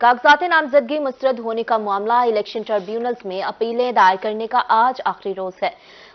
कागजात नामजदगी मुस्तरद होने का मामला इलेक्शन ट्रिब्यूनल्स में अपीलें दायर करने का आज आखिरी रोज है।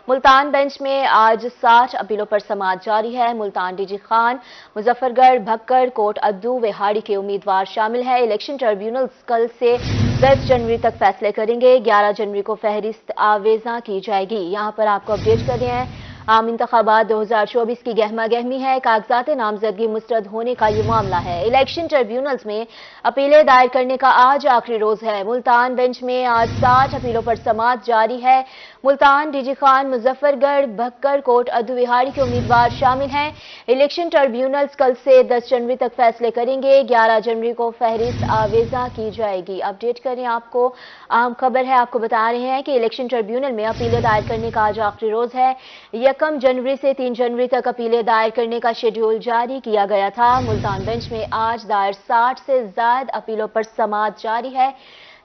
मुल्तान बेंच में आज 60 अपीलों पर समाअत जारी है। मुल्तान डीजी खान, मुजफ्फरगढ़, भक्कर, कोट अद्दू, वेहाड़ी के उम्मीदवार शामिल है। इलेक्शन ट्रिब्यूनल्स कल से 10 जनवरी तक फैसले करेंगे। 11 जनवरी को फहरिस्त आवेजा की जाएगी। यहाँ पर आपको अपडेट कर रहे हैं, आम इंतखाबात 2024 की गहमा गहमी है। कागजात नामजदगी मुस्तरद होने का ये मामला है। इलेक्शन ट्रिब्यूनल्स में अपीलें दायर करने का आज आखिरी रोज है। मुल्तान बेंच में आज 60 अपीलों पर समाअत जारी है। मुल्तान, डीजी खान, मुजफ्फरगढ़, भक्कर, कोट अद्दू, विहाड़ी के उम्मीदवार शामिल हैं। इलेक्शन ट्रिब्यूनल्स कल से 10 जनवरी तक फैसले करेंगे। 11 जनवरी को फहरिस्त आवेजा की जाएगी। अपडेट करें, आपको अहम खबर है, आपको बता रहे हैं कि इलेक्शन ट्रिब्यूनल में अपीलें दायर करने का आज आखिरी रोज है। 1 जनवरी से 3 जनवरी तक अपीलें दायर करने का शेड्यूल जारी किया गया था। मुल्तान बेंच में आज दायर 60 से ज्यादा अपीलों पर समाअत जारी है।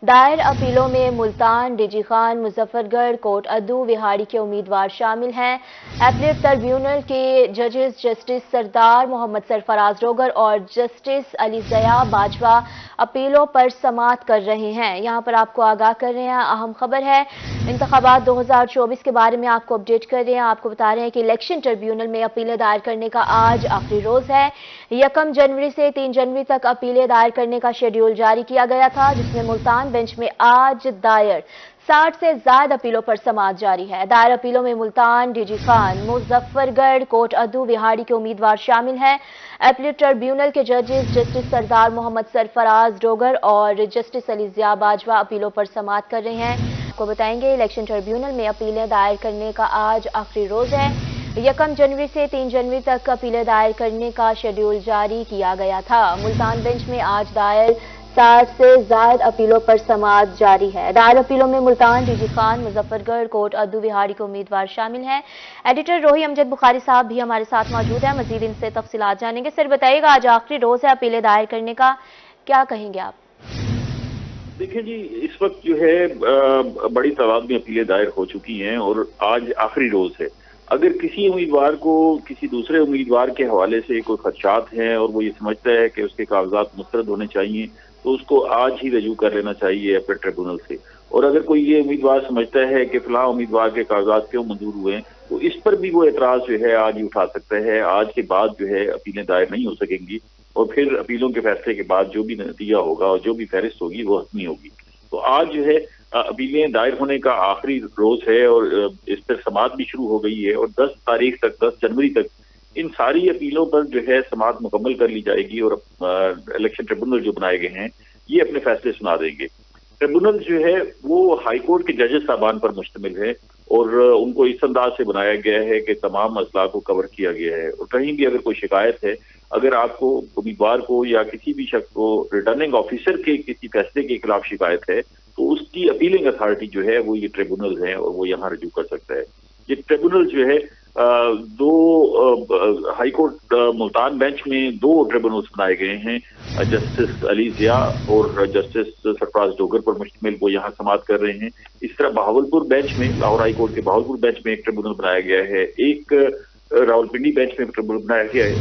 दायर अपीलों में मुल्तान, डीजी खान, मुजफ्फरगढ़, कोट अद्दू, विहाड़ी के उम्मीदवार शामिल हैं। अपीलेट ट्रिब्यूनल के जजेस जस्टिस सरदार मोहम्मद सरफराज डोगर और जस्टिस अली ज़या बाजवा अपीलों पर समाअत कर रहे हैं। यहाँ पर आपको आगाह कर रहे हैं, अहम खबर है, इंतखाबात 2024 के बारे में आपको अपडेट कर रहे हैं। आपको बता रहे हैं कि इलेक्शन ट्रिब्यूनल में अपीलें दायर करने का आज आखिरी रोज है। 1 जनवरी से 3 जनवरी तक अपीलें दायर करने का शेड्यूल जारी किया गया था, जिसमें मुल्तान बेंच में आज दायर 60 से ज्यादा अपीलों पर समाअत जारी है। दायर अपीलों में मुल्तान, डीजी खान, मुजफ्फरगढ़, कोट अद्दू, विहाड़ी के उम्मीदवार शामिल हैं। अपीलेट ट्रिब्यूनल के जजेस जस्टिस सरदार मोहम्मद सरफराज डोगर और जस्टिस अली ज़िया बाजवा अपीलों पर समाअत कर रहे हैं। आपको बताएंगे, इलेक्शन ट्रिब्यूनल में अपीलें दायर करने का आज आखिरी रोज है। 1 जनवरी से 3 जनवरी तक अपीलें दायर करने का शेड्यूल जारी किया गया था। मुल्तान बेंच में आज दायर 60 से ज्यादा अपीलों पर समाअत जारी है। दायर अपीलों में मुल्तान, डीजी खान, मुजफ्फरगढ़, कोट अद्दू, विहाड़ी के उम्मीदवार शामिल हैं। एडिटर रोही अमजद बुखारी साहब भी हमारे साथ मौजूद हैं, मजीद इनसे तफसीलात जानेंगे। सर बताइएगा, आज आखिरी रोज है अपीलें दायर करने का, क्या कहेंगे आप? देखिए जी, इस वक्त जो है बड़ी तादाद में अपीलें दायर हो चुकी हैं और आज आखिरी रोज है। अगर किसी उम्मीदवार को किसी दूसरे उम्मीदवार के हवाले से कोई खदशात हैं और वो ये समझता है कि उसके कागजात मुस्तरद होने चाहिए, तो उसको आज ही रजू कर लेना चाहिए अपने ट्रिब्यूनल से। और अगर कोई ये उम्मीदवार समझता है कि फलां उम्मीदवार के कागजात क्यों मंजूर हुए हैं, तो इस पर भी वो एतराज जो है आज ही उठा सकता है। आज के बाद जो है अपीलें दायर नहीं हो सकेंगी और फिर अपीलों के फैसले के बाद जो भी नतीजा होगा और जो भी फहरिस्त होगी वो हतमी होगी। तो आज जो है अपीलें दायर होने का आखिरी रोज है और इस पर समाअत भी शुरू हो गई है और 10 तारीख तक, 10 जनवरी तक इन सारी अपीलों पर जो है समाअत मुकम्मल कर ली जाएगी और इलेक्शन ट्रिब्यूनल जो बनाए गए हैं ये अपने फैसले सुना देंगे। ट्रिब्यूनल जो है वो हाई कोर्ट के जजेस साहबान पर मुश्तमिल है और उनको इस अंदाज से बनाया गया है कि तमाम मसला को कवर किया गया है और कहीं भी अगर कोई शिकायत है, अगर आपको उम्मीदवार को या किसी भी शख्स को रिटर्निंग ऑफिसर के किसी फैसले के खिलाफ शिकायत है, तो उसकी अपीलिंग अथॉरिटी जो है वो ये ट्रिब्यूनल है और वो यहाँ रजू कर सकता है। ये ट्रिब्यूनल जो है दो हाई कोर्ट मुल्तान बेंच में 2 ट्रिब्यूनल्स बनाए गए हैं, जस्टिस अली ज़िया और जस्टिस सरफराज डोगर पर मुश्तमिल, वो यहाँ समाअत कर रहे हैं। इस तरह बहावलपुर बेंच में, लाहौर हाई कोर्ट के बहावलपुर बेंच में एक ट्रिब्यूनल बनाया गया है, एक रावलपिंडी बेंच में ट्रिब्यूनल बनाया गया है,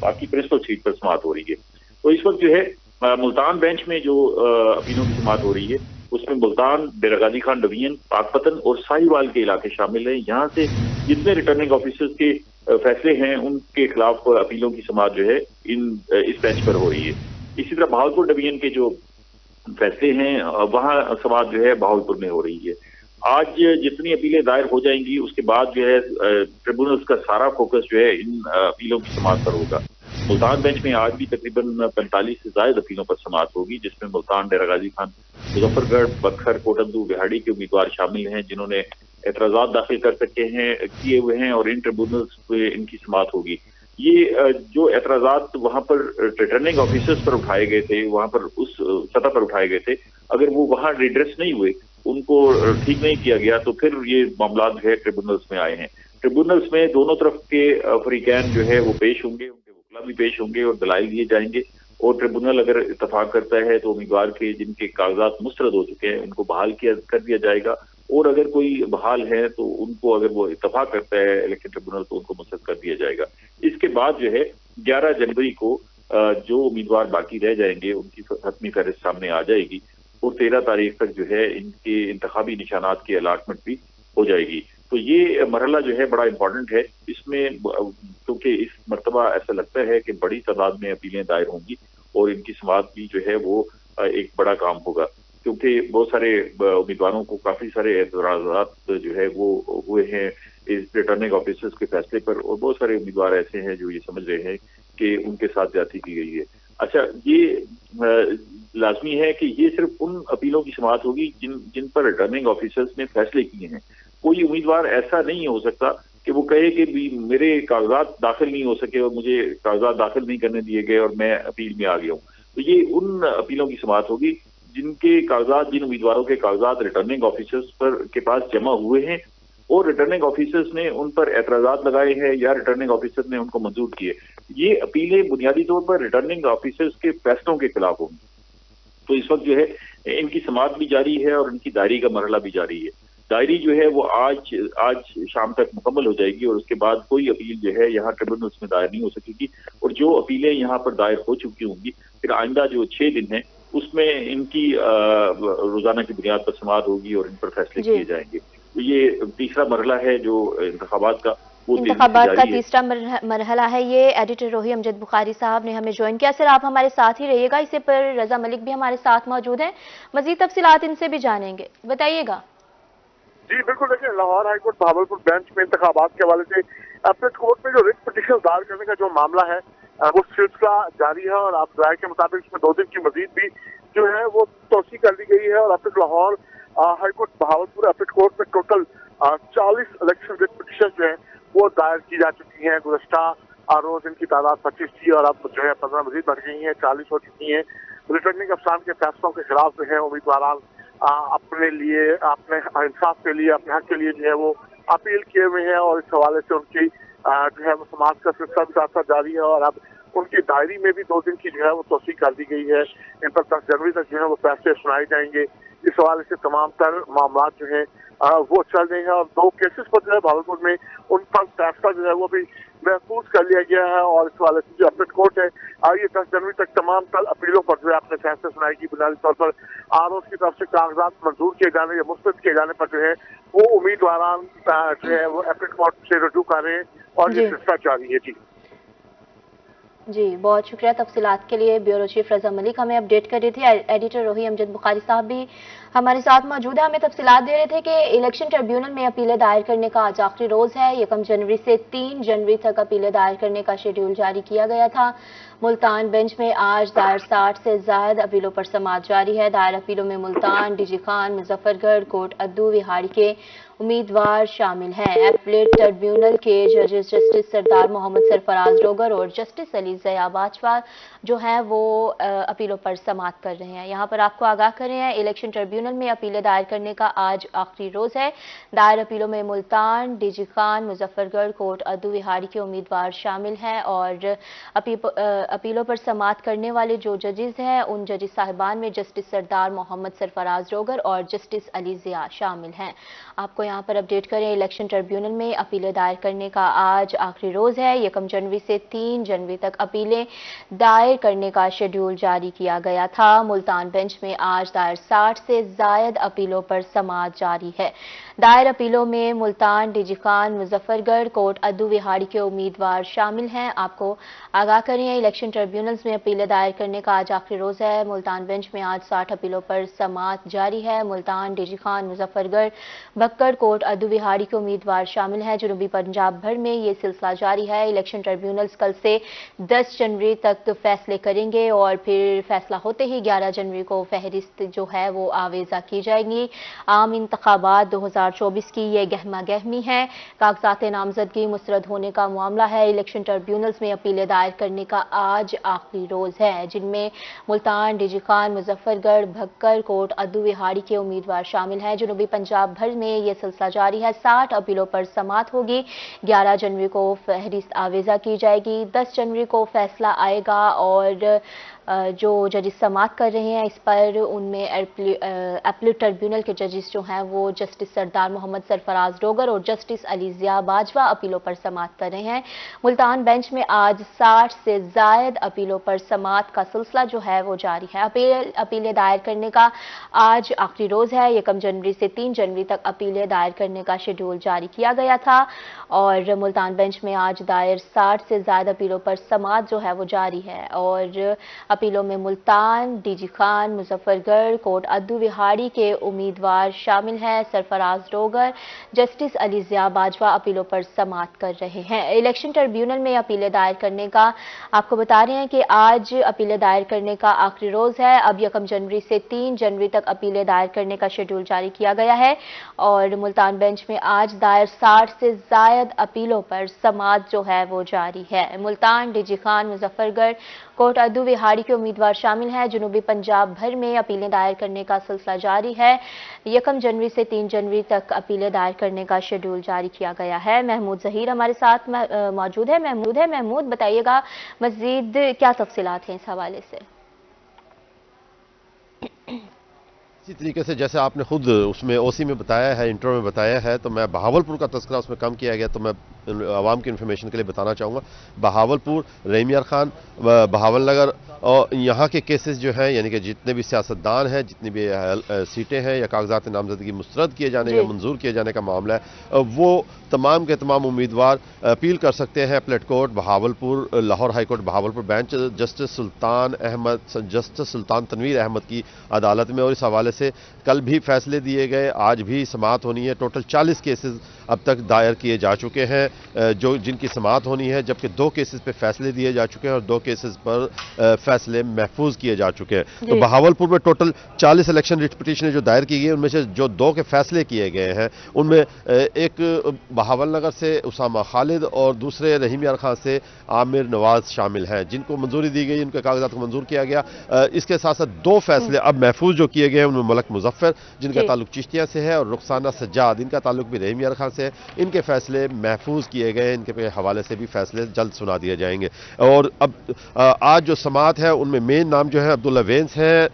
बाकी प्रिंसिपल सीट पर समाअत हो रही है। तो इस वक्त जो है मुल्तान बेंच में जो अपीलों की समाअत हो रही है उसमें मुल्तान, डेरा गाजी खान डिवीजन, पाकपतन और साहिवाल के इलाके शामिल हैं। यहाँ से जितने रिटर्निंग ऑफिसर्स के फैसले हैं उनके खिलाफ अपीलों की समाअत जो है इस बेंच पर हो रही है। इसी तरह बहावलपुर डिवीजन के जो फैसले हैं वहाँ समाअत जो है बहावलपुर में हो रही है। आज जितनी अपीलें दायर हो जाएंगी उसके बाद जो है ट्रिब्यूनल्स का सारा फोकस जो है इन अपीलों की समाअत पर होगा। मुल्तान बेंच में आज भी तकरीबन 45 से ज्यादा अपीलों पर समाअत होगी, जिसमें मुल्तान, डेरा गाजी खान, मुजफ्फरगढ़, बखर, कोट अद्दू, विहाड़ी के उम्मीदवार शामिल हैं जिन्होंने एतराजात दाखिल कर सके हैं, किए हुए हैं और इन ट्रिब्यूनल्स पे इनकी समाअत होगी। ये जो एतराजात वहां पर रिटर्निंग ऑफिसर्स पर उठाए गए थे, वहां पर उस सतह पर उठाए गए थे, अगर वो वहां रिड्रेस नहीं हुए, उनको ठीक नहीं किया गया, तो फिर ये मामला जो है ट्रिब्यूनल्स में आए हैं। ट्रिब्यूनल्स में दोनों तरफ के फरीकैन जो है वो पेश होंगे, उनके वकील भी पेश होंगे और दलाइल दिए जाएंगे और ट्रिब्यूनल अगर इत्तफाक करता है तो उम्मीदवार के जिनके कागजात मुस्तरद हो चुके हैं उनको बहाल कर दिया जाएगा और अगर कोई बहाल है तो उनको, अगर वो इत्तफाक करता है इलेक्शन ट्रिब्यूनल, तो उनको मुस्तरद कर दिया जाएगा। इसके बाद जो है 11 जनवरी को जो उम्मीदवार बाकी रह जाएंगे उनकी हतमी फहरिस्त सामने आ जाएगी और 13 तारीख तक जो है इनके इंतखाबी निशानात की अलाटमेंट भी हो जाएगी। तो ये मरहला जो है बड़ा इंपॉर्टेंट है। इसमें क्योंकि इस मरतबा ऐसा लगता है कि बड़ी तादाद में अपीलें दायर होंगी और इनकी समाअत भी जो है वो एक बड़ा काम होगा, क्योंकि बहुत सारे उम्मीदवारों को काफी सारे एतराज़ात जो है वो हुए हैं इस रिटर्निंग ऑफिसर्स के फैसले पर, और बहुत सारे उम्मीदवार ऐसे हैं जो ये समझ रहे हैं कि उनके साथ ज्यादती की गई है। अच्छा, ये लाजमी है कि ये सिर्फ उन अपीलों की समाअत होगी जिन पर रिटर्निंग ऑफिसर्स ने फैसले किए हैं। कोई उम्मीदवार ऐसा नहीं हो सकता कि वो कहे कि भी मेरे कागजात दाखिल नहीं हो सके और मुझे कागजात दाखिल नहीं करने दिए गए और मैं अपील में आ गया हूँ। तो ये उन अपीलों की समाअत होगी जिनके कागजात, जिन उम्मीदवारों के कागजात रिटर्निंग ऑफिसर्स पर के पास जमा हुए हैं और रिटर्निंग ऑफिसर्स ने उन पर एतराजात लगाए हैं या रिटर्निंग ऑफिसर ने उनको मंजूर किए। ये अपीलें बुनियादी तौर पर रिटर्निंग ऑफिसर्स के फैसलों के खिलाफ होंगी। तो इस वक्त जो है इनकी समाअत भी जारी है और इनकी दायरी का मरहला भी जारी है। डायरी जो है वो आज शाम तक मुकम्मल हो जाएगी और उसके बाद कोई अपील जो है यहाँ ट्रिब्यूनल्स में दायर नहीं हो सकेगी, और जो अपीलें यहाँ पर दायर हो चुकी होंगी फिर आइंदा जो 6 दिन है उसमें इनकी रोजाना की बुनियाद पर समाअत होगी और इन पर फैसले किए जाएंगे। तो ये तीसरा मरहला है जो इंतखाबात का, इंतखाबात का तीसरा मरहला है। ये एडिटर रोही अमजद बुखारी साहब ने हमें ज्वाइन किया। सर, आप हमारे साथ ही रहिएगा, इसे पर रजा मलिक भी हमारे साथ मौजूद हैं, मजीद तफसीलात इनसे भी जानेंगे, बताइएगा। जी बिल्कुल, देखिए लाहौर हाईकोर्ट भावलपुर बेंच में इंतखाबात के हवाले से अपने कोर्ट में जो रिट पिटीशन दायर करने का जो मामला है वो सिलसिला जारी है, और आप राय के मुताबिक इसमें 2 दिन की मजीद भी जो है वो तोसी कर दी गई है। और अब तक Lahore high court Bahawalpur appeal court में टोटल 40 इलेक्शन रिट पिटीशन जो है वो दायर की जा चुकी हैं। गुज़श्ता रोज इनकी तादाद 25 थी और अब जो है 15 मजीद बढ़ गई है, 40 हो चुकी हैं। रिटर्निंग अफसरान के फैसलों के खिलाफ जो है उम्मीदवार अपने लिए, अपने इंसाफ के लिए, अपने हक के लिए जो है वो अपील किए हुए हैं, और इस हवाले से उनकी जो है वो समाज का सिलसिला भी साथ साथ जारी है। और अब उनकी डायरी में भी 2 दिन की जो है वो तोसी कर दी गई है। इन पर 10 जनवरी तक जो है वो फैसले सुनाए जाएंगे। इस हवाले से तमाम तर मामला जो है वो चल रहे हैं, और 2 केसेस पर जो है भावलपुर में उन पर फैसला जो है वो भी महफूज कर लिया गया है। और इस हवाले से जो अपील कोर्ट है ये 10 जनवरी तक तमाम तर अपीलों पर जो है अपने फैसले सुनाएगी। बुनियादी तौर पर आरोप की तरफ से कागजात मंजूर किए जाने या मुस्तरद किए जाने पर जो है वो उम्मीदवार जो है वो अपील कोर्ट से रुजू कर रहे हैं, और ये सिलसिला जारी है। जी, बहुत शुक्रिया तफसीलात के लिए। ब्यूरो चीफ रजा मलिक हमें अपडेट कर रही थी। एडिटर रोही अमजद बुखारी साहब भी हमारे साथ मौजूद है, हमें तफसीलात दे रहे थे कि इलेक्शन ट्रिब्यूनल में अपीलें दायर करने का आज आखिरी रोज है। 1 जनवरी से 3 जनवरी तक अपीलें दायर करने का शेड्यूल जारी किया गया था। मुल्तान बेंच में आज दायर 60 से ज्यादा अपीलों पर समाअत जारी है। दायर अपीलों में मुल्तान, डीजी खान, मुजफ्फरगढ़, कोट अद्दू, विहाड़ी के उम्मीदवार शामिल हैं। एपलेट ट्रिब्यूनल के जजेस जस्टिस सरदार मोहम्मद सरफराज डोगर और जस्टिस अली ज़िया बाजवा जो हैं वो अपीलों पर समाअत कर रहे हैं। यहाँ पर आपको आगाह कर रहे हैं, इलेक्शन ट्रिब्यूनल में अपीलें दायर करने का आज आखिरी रोज है। दायर अपीलों में मुल्तान, डीजी खान, मुजफ्फरगढ़, कोट अद्दू, विहाड़ी के उम्मीदवार शामिल हैं, और अपीलों पर समाअत करने वाले जो जजेस हैं उन जजेस साहिबान में जस्टिस सरदार मोहम्मद सरफराज डोगर और जस्टिस अली ज़िया शामिल हैं। आपको यहाँ पर अपडेट करें, इलेक्शन ट्रिब्यूनल में अपीलें दायर करने का आज आखिरी रोज है। 1 जनवरी से 3 जनवरी तक अपीलें दायर करने का शेड्यूल जारी किया गया था। मुल्तान बेंच में आज दायर 60 से जायद अपीलों पर समाअत जारी है। दायर अपीलों में मुल्तान, डीजी खान, मुजफ्फरगढ़, कोट अद्दू, विहाड़ी के उम्मीदवार शामिल हैं। आपको आगाह करें, इलेक्शन ट्रिब्यूनल्स में अपीलें दायर करने का आज आखिरी रोज है। मुल्तान बेंच में आज 60 अपीलों पर समाअत जारी है। मुल्तान, डीजी खान, मुजफ्फरगढ़, भक्कड़, कोट अद्दू, विहाड़ी के उम्मीदवार शामिल हैं। जनूबी पंजाब भर में ये सिलसिला जारी है। इलेक्शन ट्रिब्यूनल्स कल से 10 जनवरी तक फैसले करेंगे और फिर फैसला होते ही 11 जनवरी को फहरिस्त जो है वो आवेजा की जाएगी। आम इंतखाबात 2024 की ये गहमा गहमी है। कागजात नामजदगी मुस्तरद होने का मामला है। इलेक्शन ट्रिब्यूनल्स में अपीलें दायर करने का आज आखिरी रोज है, जिनमें मुल्तान, डीजी खान, मुजफ्फरगढ़, भक्कड़, कोट अद्दू, विहाड़ी के उम्मीदवार शामिल हैं। जनूबी पंजाब भर में ये सिलसिला जारी है। 60 अपीलों पर समाअत होगी। 11 जनवरी को फहरिस्त आवेजा की जाएगी। 10 जनवरी को फैसला आएगा और जो जजेस समाअत कर रहे हैं इस पर, उनमें अपीलेट ट्रिब्यूनल के जजेस जो हैं वो जस्टिस सरदार मोहम्मद सरफराज डोगर और जस्टिस अली ज़िया बाजवा अपीलों पर समाअत कर रहे हैं। मुल्तान बेंच में आज 60 से ज़ायद अपीलों पर समाअत का सिलसिला जो है वो जारी है। अपीलें दायर करने का आज आखिरी रोज है। 1 जनवरी से 3 जनवरी तक अपीलें दायर करने का शेड्यूल जारी किया गया था और मुल्तान बेंच में आज दायर 60 से ज़्यादा अपीलों पर समाअत जो है वो जारी है। और अपीलों में मुल्तान, डीजी खान, मुजफ्फरगढ़, कोट अद्दू विहाड़ी के उम्मीदवार शामिल हैं। सरफराज डोगर, जस्टिस अली ज़िया बाजवा अपीलों पर समाअत कर रहे हैं। इलेक्शन ट्रिब्यूनल में अपीलें दायर करने का आपको बता रहे हैं कि आज अपीलें दायर करने का आखिरी रोज है। अब 1 जनवरी से 3 जनवरी तक अपीलें दायर करने का शेड्यूल जारी किया गया है और मुल्तान बेंच में आज दायर 60 से ज़ायद अपीलों पर समाअत जो है वो जारी है। मुल्तान, डीजी खान, मुजफ्फरगढ़, कोट अद्दू विहाड़ी के उम्मीदवार शामिल हैं। जनूबी पंजाब भर में अपीलें दायर करने का सिलसिला जारी है। 1 जनवरी से 3 जनवरी तक अपीलें दायर करने का शेड्यूल जारी किया गया है। महमूद जहीर हमारे साथ मौजूद है। महमूद बताइएगा मजीद क्या तफसीलात हैं इस हवाले से? इसी तरीके से जैसे आपने खुद उसमें ओसी में बताया है, इंट्रो में बताया है, तो मैं बहावलपुर का तस्करा उसमें कम किया गया, तो मैं आवाम की इन्फॉर्मेशन के लिए बताना चाहूँगा। बहावलपुर, रहीम यार खान, बहावल नगर और यहाँ के केसेस जो हैं, यानी कि जितने भी सियासतदान हैं, जितनी भी सीटें हैं या कागजात नामजदगी मुस्तरद किए जाने या मंजूर किए जाने का मामला है, वो तमाम के तमाम उम्मीदवार अपील कर सकते हैं appellate court Bahawalpur, Lahore high court Bahawalpur bench, justice Sultan Tanveer Ahmed की अदालत में। और इस हवाले से कल भी फैसले दिए गए, आज भी समाअत होनी है। टोटल 40 केसेस अब तक दायर किए जा चुके हैं जो जिनकी समाअत होनी है, जबकि 2 केसेस पे फैसले दिए जा चुके हैं और 2 केसेस पर फैसले महफूज किए जा चुके हैं। तो बहावलपुर में टोटल 40 इलेक्शन रिट पिटीशनें जो दायर की गई, उनमें से जो 2 के फैसले किए गए हैं, उनमें एक बहावल नगर से उसामा खालिद और दूसरे रहीम यार खान से आमिर नवाज शामिल हैं, जिनको मंजूरी दी गई, उनके कागजात को मंजूर किया गया। इसके साथ साथ 2 फैसले अब महफूज जो किए गए हैं, उनमें मलक मुजफ्फर जिनका ताल्लुक चिश्तिया से है और रुखसाना सज्जाद इनका ताल्लुक भी रहीम यार खान से है, इनके फैसले महफूज किए गए हैं। इनके हवाले से भी फैसले जल्द सुना दिए जाएंगे। और अब आज जो समाअत है उनमें मेन नाम जो है अब्दुल्ला वेंस है,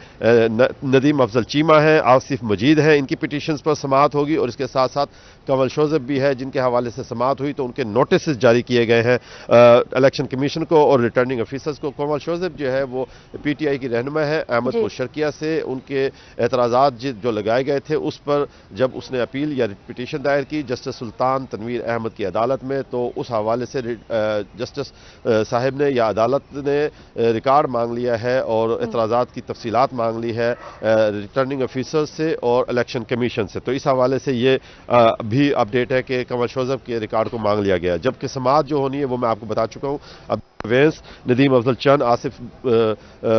नदीम अफजल चीमा है, आसिफ मजीद है, इनकी पिटीशंस पर समाअत होगी। और इसके साथ साथ कंवल शोज़ेब भी है, जिनके हवाले से समाअत हुई, तो उनके नोटिस जारी किए गए हैं इलेक्शन कमीशन को और रिटर्निंग ऑफिसर्स को। कंवल शोज़ेब जो है वो पीटीआई की रहनुमा है अहमदपुर शर्किया से। उनके एतराज़ात जो लगाए गए थे उस पर जब उसने अपील या पिटीशन दायर की जस्टिस सुल्तान तनवीर अहमद की अदालत में, तो उस हवाले से जस्टिस साहिब ने या अदालत ने रिकॉर्ड मांग लिया है और एतराज़ात की तफसीलात मांग ली है रिटर्निंग ऑफिसर्स से और इलेक्शन कमीशन से। तो इस हवाले से ये भी अपडेट है कि कंवल शोज़ेब के रिकॉर्ड को मांग लिया गया। जबकि समाअत जो होनी है वो मैं आपको बता चुका हूँ। अब वेंस, नदीम अफजल चंद, आसिफ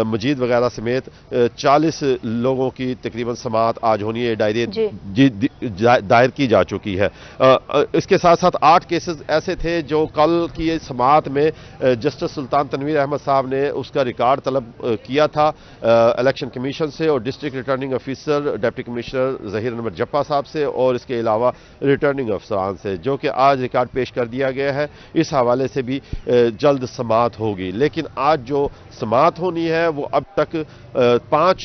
मजीद वगैरह समेत 40 लोगों की तकरीबन समाअत आज होनी है। डायरी दायर की जा चुकी है। इसके साथ साथ 8 केसेस ऐसे थे जो कल की समाअत में जस्टिस सुल्तान तनवीर अहमद साहब ने उसका रिकॉर्ड तलब किया था इलेक्शन कमीशन से और district returning officer deputy commissioner Zaheer Ahmed Jappa sahab से और इसके अलावा रिटर्निंग अफसरान से, जो कि आज रिकॉर्ड पेश कर दिया गया है। इस हवाले से भी जल्द समाअत होगी। लेकिन आज जो समाअत होनी है वो अब तक 5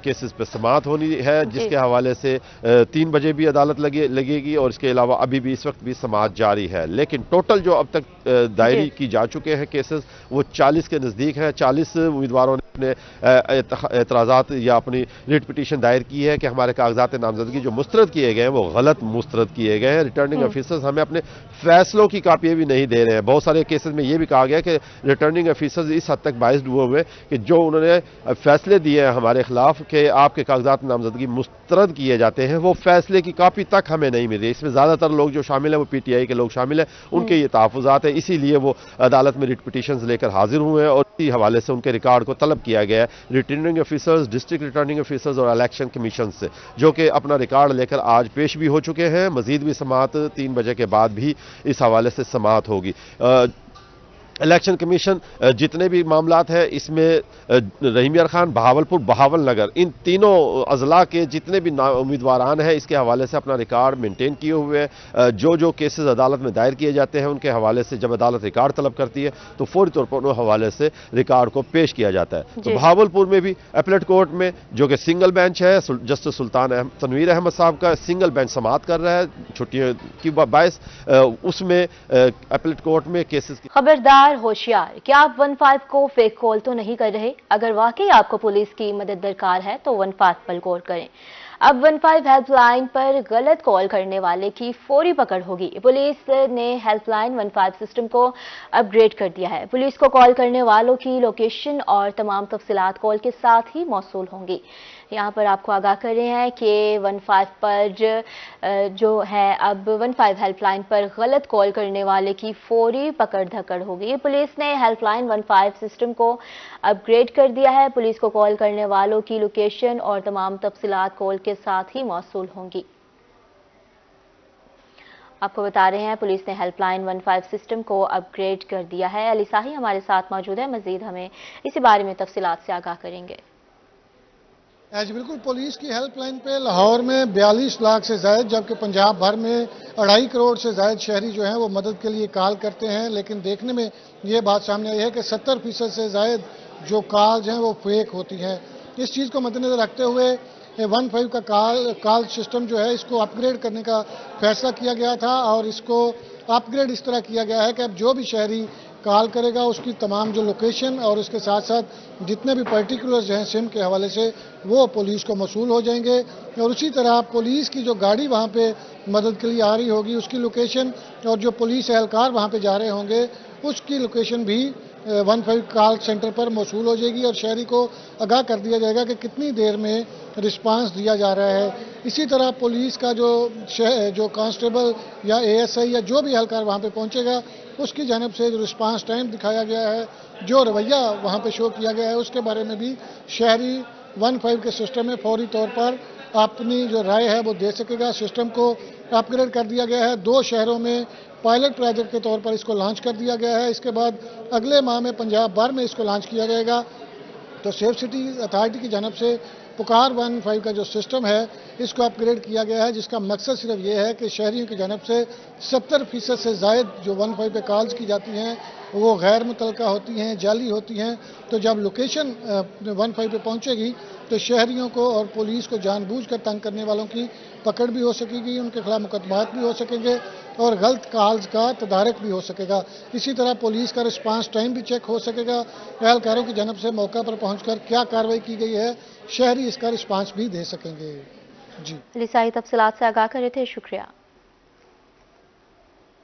केसेस पे समाअत होनी है, जिसके हवाले से 3 बजे भी अदालत लगेगी और इसके अलावा अभी भी इस वक्त भी समाअत जारी है। लेकिन टोटल जो अब तक दायरी की जा चुके हैं केसेस वो 40 के नज़दीक हैं। 40 उम्मीदवारों ने अपने एतराज़ात या अपनी रिट पिटीशन दायर की है कि हमारे कागजात नामजदगी जो मुस्तरद किए गए हैं वो गलत मुस्तरद किए गए हैं। रिटर्निंग ऑफिसर्स हमें अपने फैसलों की कापियाँ भी नहीं दे रहे हैं। बहुत सारे केसेस में ये भी कहा गया कि रिटर्निंग ऑफिसर्स इस हद तक बाइस्ड हुए हुए कि जो उन्होंने फैसले दिए हैं हमारे खिलाफ कि आपके कागजात नामजदगी मुस्तरद किए जाते हैं, वो फैसले की कापी तक हमें नहीं मिल रही। इसमें ज़्यादातर लोग जो शामिल हैं वो पीटीआई के लोग शामिल हैं, उनके ये तहफ़्फ़ुज़ात है, इसीलिए वो अदालत में रिट पिटीशंस लेकर हाजिर हुए हैं और इसी हवाले से उनके रिकॉर्ड को तलब किया गया है returning officers, district returning officers और इलेक्शन कमीशन से, जो कि अपना रिकॉर्ड लेकर आज पेश भी हो चुके हैं। मजीद भी समाअत 3 बजे के बाद भी इस हवाले से समाअत होगी। इलेक्शन कमीशन जितने भी मामलात है इसमें रहीम यार खान, बहावलपुर, बहावल नगर, इन तीनों अजला के जितने भी उम्मीदवारान हैं इसके हवाले से अपना रिकॉर्ड मेंटेन किए हुए हैं। जो केसेस अदालत में दायर किए जाते हैं उनके हवाले से जब अदालत रिकॉर्ड तलब करती है तो फौरी तौर पर उन हवाले से रिकॉर्ड को पेश किया जाता है। तो बहावलपुर में भी अपीलेट कोर्ट में जो कि सिंगल बेंच है, जस्टिस सुल्तान तनवीर अहमद साहब का सिंगल बेंच समाअत कर रहा है छुट्टियों की बायस, उसमें अपीलेट कोर्ट में केसेस की खबरदार, होशियार, क्या आप 15 को फेक कॉल तो नहीं कर रहे? अगर वाकई आपको पुलिस की मदद दरकार है तो 15 पर कॉल करें। अब 15 हेल्पलाइन पर गलत कॉल करने वाले की फौरी पकड़ होगी। पुलिस ने हेल्पलाइन 15 सिस्टम को अपग्रेड कर दिया है। पुलिस को कॉल करने वालों की लोकेशन और तमाम तफसीलात कॉल के साथ ही मौसूल होंगी। यहाँ पर आपको आगाह कर रहे हैं कि 15 पर जो है अब 15 हेल्पलाइन पर गलत कॉल करने वाले की फौरी पकड़ धकड़ होगी। पुलिस ने हेल्पलाइन 15 सिस्टम को अपग्रेड कर दिया है। पुलिस को कॉल करने वालों की लोकेशन और तमाम तफसीलात कॉल के साथ ही मौसूल होंगी। आपको बता रहे हैं पुलिस ने हेल्पलाइन 15 सिस्टम को अपग्रेड कर दिया है। अली साही हमारे साथ मौजूद है, मजीद हमें इसी बारे में तफसीलात से आगाह करेंगे। जी बिल्कुल, पुलिस की हेल्पलाइन पे लाहौर में 42 लाख से ज़ायद, जबकि पंजाब भर में 2.5 करोड़ से ज़ायद शहरी जो हैं वो मदद के लिए कॉल करते हैं। लेकिन देखने में ये बात सामने आई है कि 70% से ज़ायद जो कॉल्स हैं वो फेक होती हैं। इस चीज़ को मद्देनजर रखते हुए 15 का कॉल सिस्टम जो है इसको अपग्रेड करने का फैसला किया गया था और इसको अपग्रेड इस तरह किया गया है कि अब जो भी शहरी कॉल करेगा उसकी तमाम जो लोकेशन और उसके साथ साथ जितने भी पर्टिकुलर्स हैं सिम के हवाले से वो पुलिस को मौसूल हो जाएंगे। और उसी तरह पुलिस की जो गाड़ी वहाँ पे मदद के लिए आ रही होगी उसकी लोकेशन और जो पुलिस एहलकार वहाँ पे जा रहे होंगे उसकी लोकेशन भी 15 कॉल सेंटर पर मौसूल हो जाएगी और शहरी को आगाह कर दिया जाएगा कि कितनी देर में रिस्पांस दिया जा रहा है। इसी तरह पुलिस का जो कांस्टेबल या एएसआई या जो भी एहलकार वहाँ पे पहुँचेगा उसकी जानिब से जो रिस्पांस टाइम दिखाया गया है, जो रवैया वहाँ पे शो किया गया है, उसके बारे में भी शहरी 15 के सिस्टम में फौरी तौर पर अपनी जो राय है वो दे सकेगा। सिस्टम को अपग्रेड कर दिया गया है। 2 शहरों में पायलट प्रोजेक्ट के तौर पर इसको लॉन्च कर दिया गया है। इसके बाद अगले माह में पंजाब भर में इसको लॉन्च किया जाएगा। तो सेफ सिटी अथॉरिटी की जानब से पुकार 15 का जो सिस्टम है इसको अपग्रेड किया गया है, जिसका मकसद सिर्फ ये है कि शहरियों की जानब से 70% से ज़ायद जो 15 पे कॉल्स की जाती हैं वो गैर मुतलका होती हैं, जाली होती हैं। तो जब लोकेशन 15 पे पहुंचेगी तो शहरियों को और पुलिस को जानबूझकर तंग करने वालों की पकड़ भी हो सकेगी, उनके खिलाफ मुकदमात भी हो सकेंगे और गलत कॉल्स का तदारक भी हो सकेगा। इसी तरह पुलिस का रिस्पांस टाइम भी चेक हो सकेगा। एहलकारों की जानब से मौका पर पहुंचकर क्या कार्रवाई की गई है शहरी इसका रिस्पांस भी दे सकेंगे। जी अली साही तफसीलात से आगाह कर रहे थे, शुक्रिया।